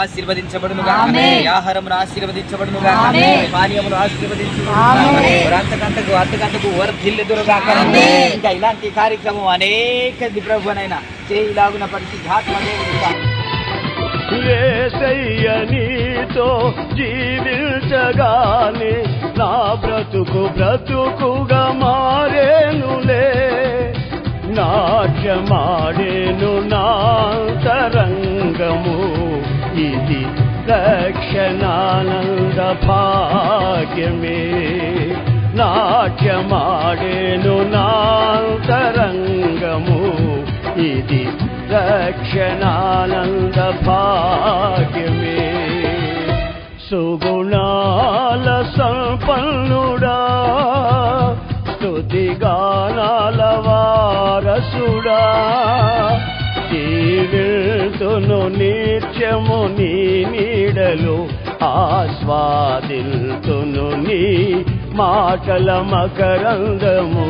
ఆశీర్వదించబడును గాక. ఆహారమును ఆశీర్వదించబడును గాక. పానీయమును ఆశీర్వదించబడును గాక. అంతకంతకు వర్ధిల్లుదురు గాక. ఇంకా ఇలాంటి కార్యక్రమం అనేక ప్రభువనైనా చేయలాగున పరిశుద్ధాత్మ దేవుడు యేసయ్య నీతో జీవించగానే నా బ్రతుకుగా మారేనులే. నాట్యమాడేను నాంతరంగము, ఇది రక్షణానంద భాగ్యమే. నాట్యమాడేను నాంతరంగము, ఇది రక్షణానంద భాగ్యమే. సుగుణాల సంపన్నుడా, స్తుతిగానాల వారసుడా, జీవితును నిత్యము నీ నీడలు, ఆస్వాదిల్తును నీ మాటల మకరందము.